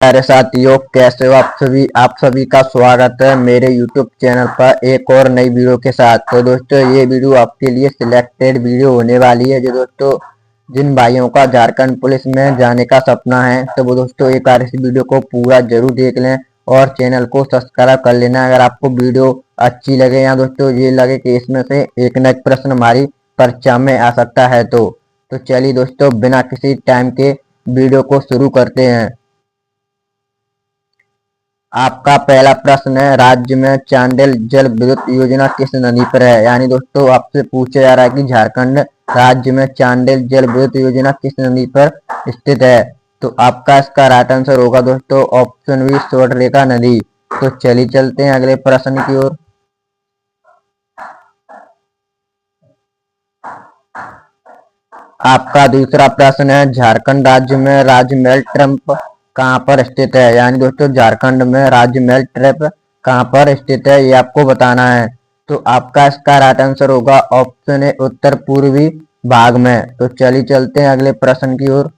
प्यारे साथियों, कैसे हो आप सभी का स्वागत है मेरे YouTube चैनल पर एक और नई वीडियो के साथ। तो दोस्तों, ये वीडियो आपके लिए सिलेक्टेड वीडियो होने वाली है। जो दोस्तों जिन भाइयों का झारखंड पुलिस में जाने का सपना है, तो वो दोस्तों एक बार इस वीडियो को पूरा जरूर देख लें और चैनल को सब्सक्राइब कर लेना। अगर आपको वीडियो अच्छी लगे या दोस्तों ये लगे कि इसमें से एक न एक प्रश्न हमारी परीक्षा में आ सकता है, तो चलिए दोस्तों, बिना किसी टाइम के वीडियो को शुरू करते हैं। आपका पहला प्रश्न है, राज्य में चांडिल जल विद्युत योजना किस नदी पर है? यानी दोस्तों आपसे पूछा जा रहा है कि झारखंड राज्य में चांडिल जल विद्युत योजना किस नदी पर स्थित है? तो आपका इसका राइट आंसर होगा दोस्तों ऑप्शन बी, स्वर्णरेखा नदी। तो चलिए चलते हैं अगले प्रश्न की ओर। आपका दूसरा प्रश्न है, झारखंड राज्य में राजमहल ट्रम्प कहाँ पर स्थित है? यानी दोस्तों झारखंड में राजमहल ट्रम्प कहाँ पर स्थित है, ये आपको बताना है। तो आपका इसका राइट आंसर होगा ऑप्शन ए, उत्तर पूर्वी भाग में। तो चलिए चलते हैं अगले प्रश्न की ओर।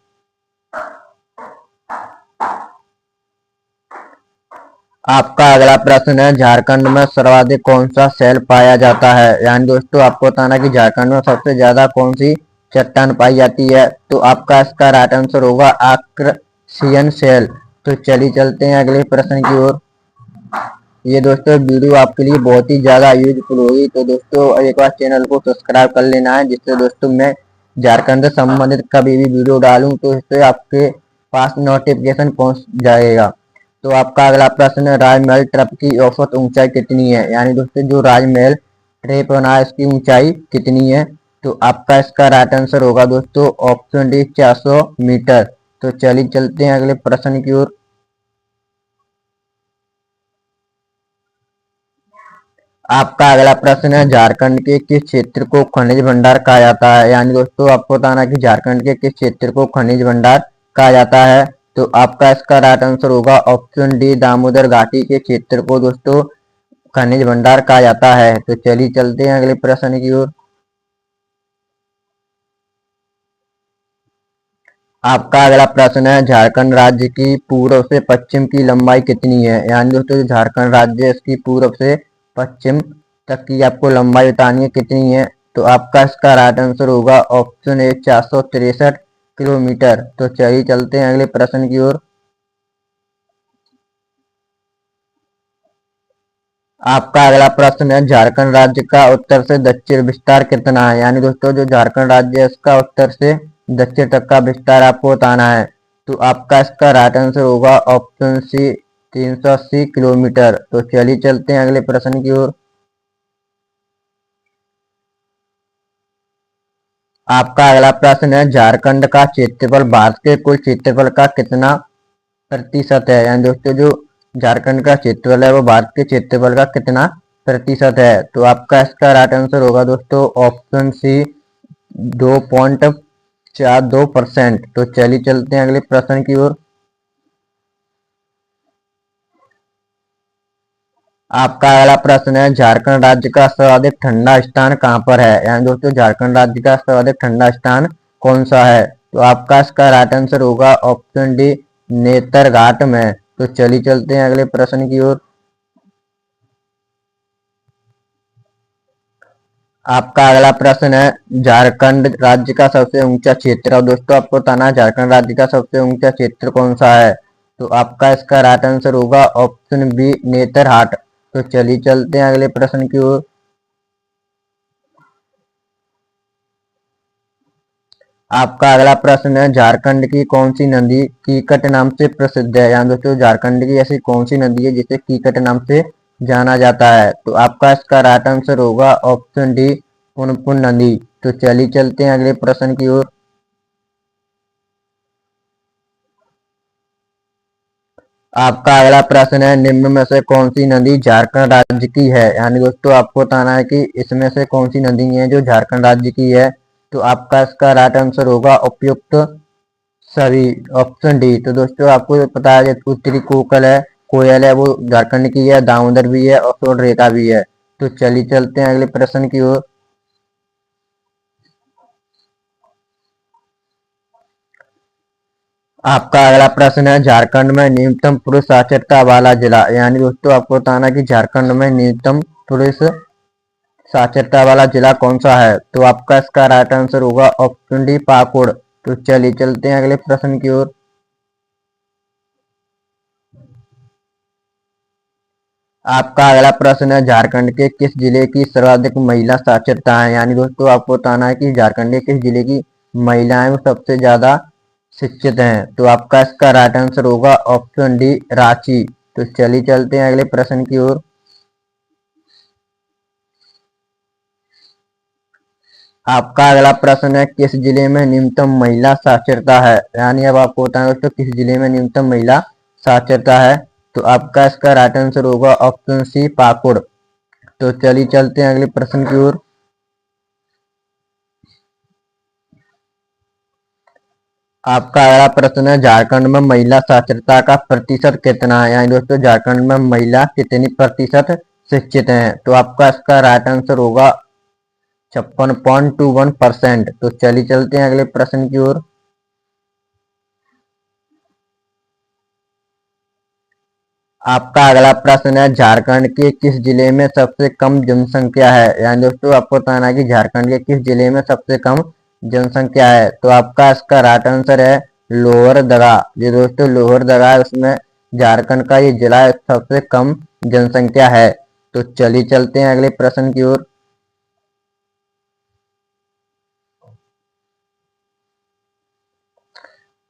आपका अगला प्रश्न है, झारखंड में सर्वाधिक कौन सा सेल पाया जाता है? यानी दोस्तों आपको बताना कि झारखंड में सबसे ज्यादा कौन सी चट्टान पाई जाती है? तो आपका इसका राइट आंसर होगा आर्कशियन सेल। तो चलिए चलते हैं अगले प्रश्न की ओर। ये दोस्तों वीडियो आपके लिए बहुत ही ज्यादा यूजफुल होगी, तो दोस्तों एक बार चैनल को सब्सक्राइब कर लेना है, जिससे दोस्तों मैं झारखंड से संबंधित कभी भी वीडियो डालूं तो इससे आपके पास नोटिफिकेशन पहुंच जाएगा। तो आपका अगला प्रश्न है, राजमहल ट्रप की औसत ऊंचाई कितनी है? यानी दोस्तों जो राजमहल ट्रप बना है इसकी ऊंचाई कितनी है? तो आपका इसका राइट आंसर होगा दोस्तों ऑप्शन डी, 400 मीटर। तो चलिए चलते हैं अगले प्रश्न की ओर। आपका अगला प्रश्न है, झारखंड के किस क्षेत्र को खनिज भंडार कहा जाता है? यानी दोस्तों आपको बताना कि झारखंड के किस क्षेत्र को खनिज भंडार कहा जाता है? तो आपका इसका राइट आंसर होगा ऑप्शन डी, दामोदर घाटी के क्षेत्र को दोस्तों खनिज भंडार कहा जाता है। तो चलिए चलते हैं अगले प्रश्न की ओर। आपका अगला प्रश्न है, झारखंड राज्य की पूर्व से पश्चिम की लंबाई कितनी है? यानी दोस्तों जो झारखंड राज्य है इसकी पूर्व से पश्चिम तक की आपको लंबाई बतानी है कितनी है? तो आपका इसका राइट आंसर होगा ऑप्शन ए, 463 किलोमीटर। तो चलिए चलते हैं अगले प्रश्न की ओर। आपका अगला प्रश्न है, झारखंड राज्य का उत्तर से दक्षिण विस्तार कितना है? यानी दोस्तों जो झारखंड राज्य है इसका उत्तर से दक्षिण तक का विस्तार आपको बताना है। तो आपका इसका राइट आंसर होगा ऑप्शन सी, 380 किलोमीटर। तो चलिए चलते हैं अगले प्रश्न की ओर। आपका अगला प्रश्न है, झारखंड का क्षेत्रफल भारत के कुल क्षेत्रफल का कितना प्रतिशत है? यानी दोस्तों जो झारखंड का क्षेत्रफल है वो भारत के क्षेत्रफल का कितना प्रतिशत है? तो आपका इसका राइट आंसर होगा दोस्तों ऑप्शन सी, 2.42%। तो चलिए चलते हैं अगले प्रश्न की ओर। आपका अगला प्रश्न है, झारखंड राज्य का सर्वाधिक ठंडा स्थान कहाँ पर है? यानी दोस्तों झारखंड राज्य का सर्वाधिक ठंडा स्थान कौन सा है? तो आपका इसका राइट आंसर होगा ऑप्शन डी, नेतरघाट में। तो चलिए चलते हैं अगले प्रश्न की ओर। आपका अगला प्रश्न है, झारखंड राज्य का सबसे ऊंचा क्षेत्र। और दोस्तों आपको बताना है झारखंड राज्य का सबसे ऊंचा क्षेत्र कौन सा है? तो आपका इसका राइट आंसर होगा ऑप्शन बी, नेतरहाट। तो चलिए चलते हैं अगले प्रश्न की ओर। आपका अगला प्रश्न है, झारखंड की कौन सी नदी कीकट नाम से प्रसिद्ध है? यानी दोस्तों झारखंड की ऐसी कौन सी नदी है जिसे कीकट नाम से जाना जाता है? तो आपका इसका राइट आंसर होगा ऑप्शन डी, पुनपुन नदी। तो चलिए चलते हैं अगले प्रश्न की ओर। आपका अगला प्रश्न है, निम्न में से कौन सी नदी झारखंड राज्य की है? यानी दोस्तों आपको बताना है कि इसमें से कौन सी नदी है जो झारखंड राज्य की है? तो आपका इसका राइट आंसर होगा उपयुक्त सभी, ऑप्शन डी। तो दोस्तों आपको पता है उत्तरी कोयल है वो झारखंड की है, दामोदर भी है और स्वर्णरेखा भी है। तो चलिए चलते हैं अगले प्रश्न की ओर। आपका अगला प्रश्न है झारखंड में न्यूनतम पुरुष साक्षरता वाला जिला, यानी दोस्तों आपको बताना कि झारखंड में न्यूनतम पुरुष साक्षरता वाला जिला कौन सा है। तो आपका इसका राइट आंसर होगा ऑप्शन डी पाकुड़। तो चलिए चलते हैं अगले प्रश्न की ओर। आपका अगला प्रश्न है झारखंड के किस जिले की सर्वाधिक महिला साक्षरता है, यानी दोस्तों आपको बताना है कि झारखंड के किस जिले की महिलाएं सबसे ज्यादा शिक्षित हैं। तो आपका इसका राइट आंसर होगा ऑप्शन डी रांची। तो चलिए चलते हैं अगले प्रश्न की ओर। आपका अगला प्रश्न है किस जिले में न्यूनतम महिला साक्षरता है, यानी अब आपको बताना दोस्तों किस जिले में न्यूनतम महिला साक्षरता है। तो आपका इसका राइट आंसर होगा ऑप्शन सी पाकुड़। तो चलिए चलते हैं अगले प्रश्न की ओर। आपका अगला प्रश्न है झारखंड में महिला साक्षरता का प्रतिशत कितना है, यानी दोस्तों झारखंड में महिला कितनी प्रतिशत शिक्षित हैं। तो आपका इसका राइट आंसर होगा 56.21%। तो चलिए चलते हैं अगले प्रश्न की ओर। आपका अगला प्रश्न है झारखंड के किस जिले में सबसे कम जनसंख्या है, यानी दोस्तों आपको बताना है कि झारखंड के किस जिले में सबसे कम जनसंख्या है। तो आपका इसका राइट आंसर है लोहरदगा। ये दोस्तों लोहरदगा है, उसमें झारखंड का ये जिला सबसे कम जनसंख्या है। तो चलिए चलते हैं अगले प्रश्न की ओर।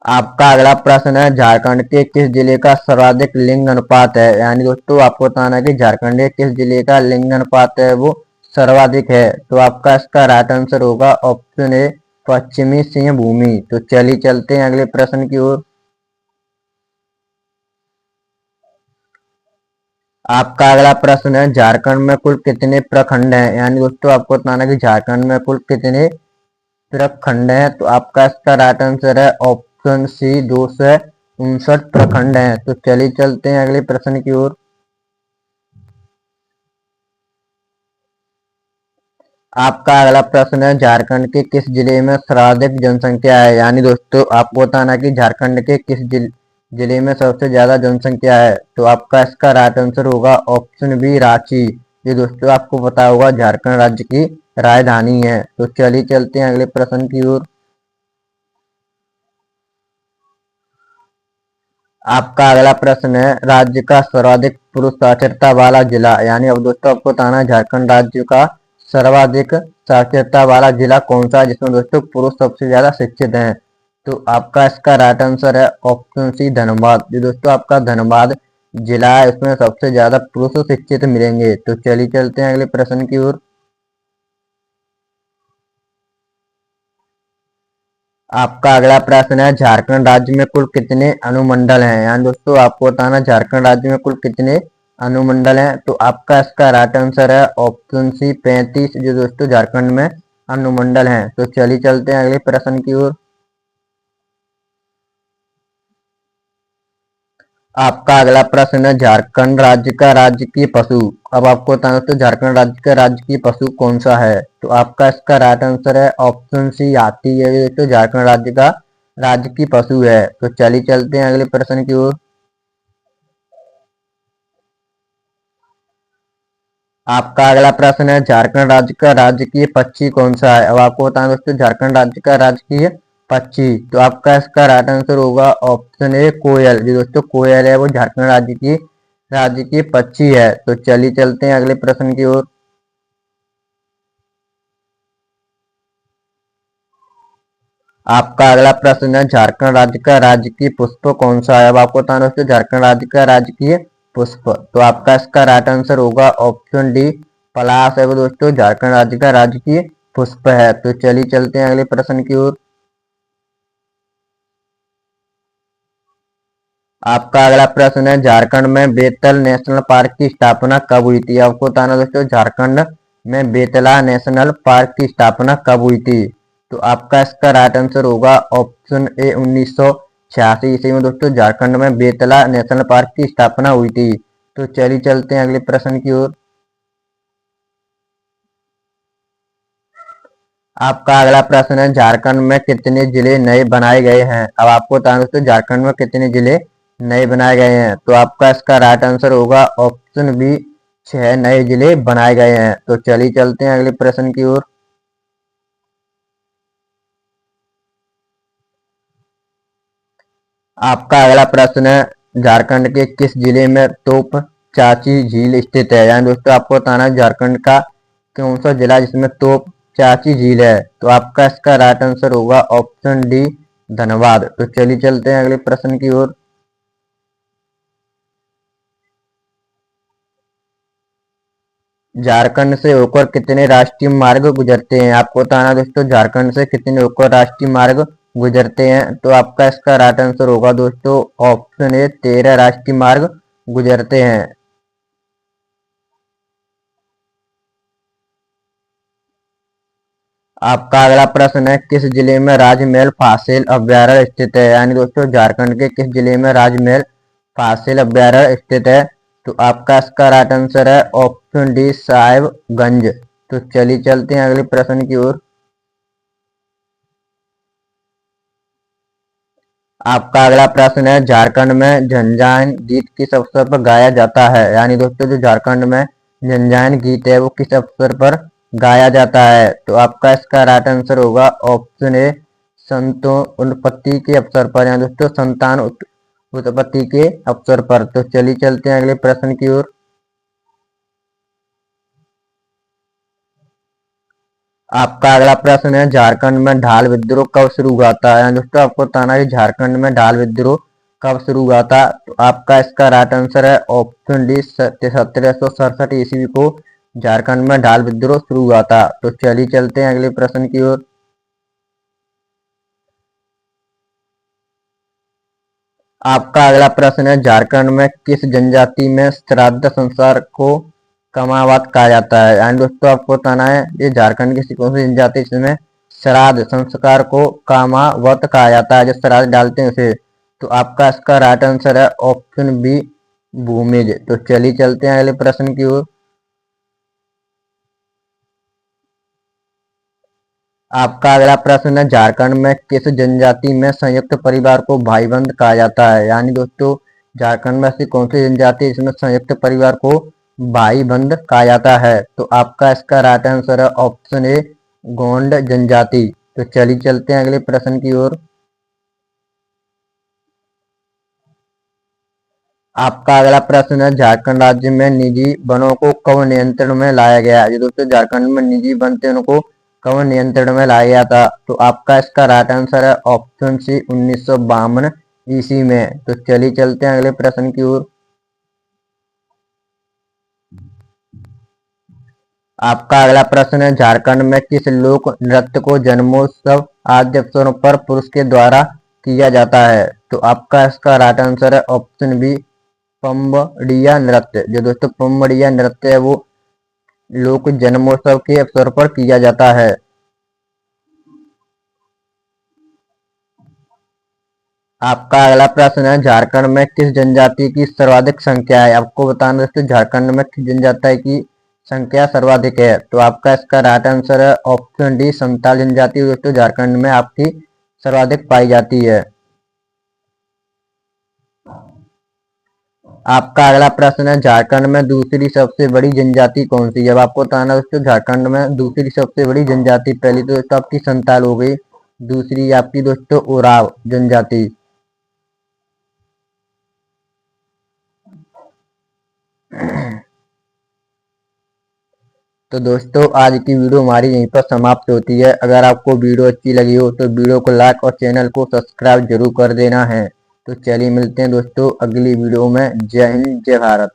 आपका अगला प्रश्न है झारखंड के किस जिले का सर्वाधिक लिंग अनुपात है, यानी दोस्तों आपको बताना है कि झारखंड के किस जिले का लिंग अनुपात है वो सर्वाधिक है। तो आपका इसका राइट आंसर होगा ऑप्शन ए पश्चिमी सिंहभूमि। तो चलिए चलते हैं अगले प्रश्न की ओर। आपका अगला प्रश्न है झारखंड में कुल कितने प्रखंड हैं, यानी दोस्तों आपको बताना है कि झारखंड में कुल कितने प्रखंड है। तो आपका इसका राइट आंसर है ऑप्शन सी 259 प्रखंड है। तो चलिए चलते हैं अगले प्रश्न की ओर। आपका अगला प्रश्न है झारखंड के किस जिले में सर्वाधिक जनसंख्या है, यानी दोस्तों आपको बताना कि झारखंड के किस जिले में सबसे ज्यादा जनसंख्या है। तो आपका इसका राइट आंसर होगा ऑप्शन बी रांची। ये दोस्तों आपको पता होगा झारखंड राज्य की राजधानी है। तो चलिए चलते हैं अगले प्रश्न की ओर। आपका अगला प्रश्न है राज्य का सर्वाधिक पुरुष साक्षरता वाला जिला, यानी अब दोस्तों आपको बताना है झारखंड राज्य का सर्वाधिक साक्षरता वाला जिला कौन सा है जिसमें दोस्तों पुरुष सबसे ज्यादा शिक्षित हैं। तो आपका इसका राइट आंसर है ऑप्शन सी धनबाद। जो दोस्तों आपका धनबाद जिला है उसमें सबसे ज्यादा पुरुष शिक्षित मिलेंगे। तो चलिए चलते हैं अगले प्रश्न की ओर। आपका अगला प्रश्न है झारखंड राज्य में कुल कितने अनुमंडल हैं, यानी दोस्तों आपको बताना झारखंड राज्य में कुल कितने अनुमंडल हैं। तो आपका इसका राइट आंसर है ऑप्शन सी 35, जो दोस्तों झारखंड में अनुमंडल हैं। तो चलिए चलते हैं अगले प्रश्न की ओर। आपका अगला प्रश्न है झारखंड राज्य का राजकीय पशु। अब आपको बताना दोस्तों झारखंड राज्य का राजकीय पशु कौन सा है। तो आपका इसका राइट आंसर है ऑप्शन सी हाथी है। ये दोस्तों झारखंड राज्य का राजकीय पशु है। तो चलिए चलते हैं अगले प्रश्न की ओर। आपका अगला प्रश्न है झारखंड राज्य का राजकीय पक्षी कौन सा है। अब आपको बताना दोस्तों झारखंड राज्य का राजकीय पक्षी। तो आपका इसका राइट आंसर होगा ऑप्शन ए कोयल। जो दोस्तों कोयल है वो झारखंड राज्य की पक्षी है। तो चलिए चलते हैं अगले प्रश्न की ओर। आपका अगला प्रश्न है झारखंड राज्य का राजकीय पुष्प कौन सा है। अब आपको बताना दोस्तों झारखंड राज्य का राजकीय पुष्प। तो आपका इसका राइट आंसर होगा ऑप्शन डी पलाश है वो दोस्तों झारखंड राज्य का राजकीय पुष्प है। तो चलिए चलते हैं अगले प्रश्न की ओर। आपका अगला प्रश्न है झारखंड में बेतल नेशनल पार्क की स्थापना कब हुई थी। आपको बताना दोस्तों झारखंड में बेतला नेशनल पार्क की स्थापना कब हुई थी। तो आपका इसका राइट आंसर होगा ऑप्शन ए 1986 ईस्वी में दोस्तों झारखंड में बेतला नेशनल पार्क की स्थापना हुई थी। तो चलिए चलते हैं अगले प्रश्न की ओर। आपका अगला प्रश्न है, झारखंड में कितने जिले नए बनाए गए हैं। अब आपको बताना दोस्तों झारखंड में कितने जिले नए बनाए गए हैं। तो आपका इसका राइट आंसर होगा ऑप्शन बी, 6 नए जिले बनाए गए हैं। तो चलिए चलते हैं अगले प्रश्न की ओर। आपका अगला प्रश्न है, झारखंड के किस जिले में तोप चाची झील स्थित है। यानी दोस्तों आपको बताना है झारखंड का कौन सा जिला जिसमें तोप चाची झील है। तो आपका इसका राइट आंसर होगा ऑप्शन डी, धनबाद। तो चलिए चलते हैं अगले प्रश्न की ओर। झारखंड से होकर कितने राष्ट्रीय मार्ग गुजरते हैं। आपको बताना दोस्तों झारखंड से कितने होकर राष्ट्रीय मार्ग गुजरते हैं। तो आपका इसका राइट आंसर होगा दोस्तों ऑप्शन ए, 13 राष्ट्रीय मार्ग गुजरते हैं। आपका अगला प्रश्न है, किस जिले में राजमहल फासिल अभ्यारण्य स्थित है। यानी दोस्तों झारखंड के किस जिले में राजमहल फासिल अभ्यारण्य स्थित है। तो आपका इसका राइट आंसर है ऑप्शन डी, साहिबगंज। तो चलिए चलते हैं अगले प्रश्न की ओर। आपका अगला प्रश्न है, झारखंड में जनजान गीत किस अवसर पर गाया जाता है। यानी दोस्तों जो झारखंड में जनजान गीत है वो किस अवसर पर गाया जाता है। तो आपका इसका राइट आंसर होगा ऑप्शन ए, संतानोत्पत्ति के अवसर पर। यानी दोस्तों संतान उत्पत्ति के अवसर पर। तो चलिए चलते हैं अगले प्रश्न की ओर। आपका अगला प्रश्न है, झारखंड में ढाल विद्रोह कब शुरू हुआ था। यानी दोस्तों आपको बताना है झारखंड में ढाल विद्रोह कब शुरू हुआ था। तो आपका इसका राइट आंसर है ऑप्शन डी, 1767 ईस्वी को झारखंड में ढाल विद्रोह शुरू हुआ था। तो चलिए चलते हैं अगले प्रश्न की ओर। आपका अगला प्रश्न है, झारखंड में किस जनजाति में श्राद्ध संस्कार को कमावत कहा जाता है। यानी दोस्तों आपको बताना है ये झारखंड की कौन सी जनजाति है जिसमें श्राद्ध संस्कार को कामावत कहा जाता है, जो श्राद्ध डालते हैं उसे। तो आपका इसका राइट आंसर है ऑप्शन बी, भूमिज। तो चलिए चलते हैं अगले प्रश्न की ओर। आपका अगला प्रश्न है, झारखंड में किस जनजाति में संयुक्त परिवार को भाईबंद कहा जाता है। यानी दोस्तों झारखंड में ऐसी कौन सी जनजाति है जिसमें संयुक्त परिवार को भाईबंद कहा जाता है। तो आपका इसका राइट आंसर है ऑप्शन ए, गोंड जनजाति। तो चलिए चलते हैं अगले प्रश्न की ओर। आपका अगला प्रश्न है, झारखंड राज्य में निजी वनों को कब नियंत्रण में लाया गया। ये दोस्तों झारखंड में निजी वन थे उनको कब नियंत्रण में लाया गया था। तो आपका इसका राइट आंसर है ऑप्शन सी, 1952 ईस्वी में। तो चलिए चलते हैं अगले प्रश्न की ओर। आपका अगला प्रश्न है, झारखंड में किस लोक नृत्य को जन्मोत्सव आदि अवसरों पर पुरुष के द्वारा किया जाता है। तो आपका इसका राइट आंसर है ऑप्शन बी, पम्बड़िया नृत्य। जो दोस्तों पम्बड़िया नृत्य है वो लोक जन्मोत्सव के अवसर पर किया जाता है। आपका अगला प्रश्न है, झारखंड में किस जनजाति की सर्वाधिक संख्या है। आपको बताना दोस्तों झारखंड में किस जनजाति की संख्या सर्वाधिक है। तो आपका इसका राइट आंसर है ऑप्शन डी, संताल जनजाति दोस्तों झारखंड में आपकी सर्वाधिक पाई जाती है। आपका अगला प्रश्न है, झारखंड में दूसरी सबसे बड़ी जनजाति कौन सी है। अब आपको बताना दोस्तों झारखंड में दूसरी सबसे बड़ी जनजाति, पहली तो दोस्तों आपकी संताल हो गई, दूसरी आपकी दोस्तों उराव जनजाति। तो दोस्तों आज की वीडियो हमारी यहीं पर समाप्त होती है। अगर आपको वीडियो अच्छी लगी हो तो वीडियो को लाइक और चैनल को सब्सक्राइब जरूर कर देना है। तो चलिए मिलते हैं दोस्तों अगली वीडियो में। जय हिंद, जय भारत।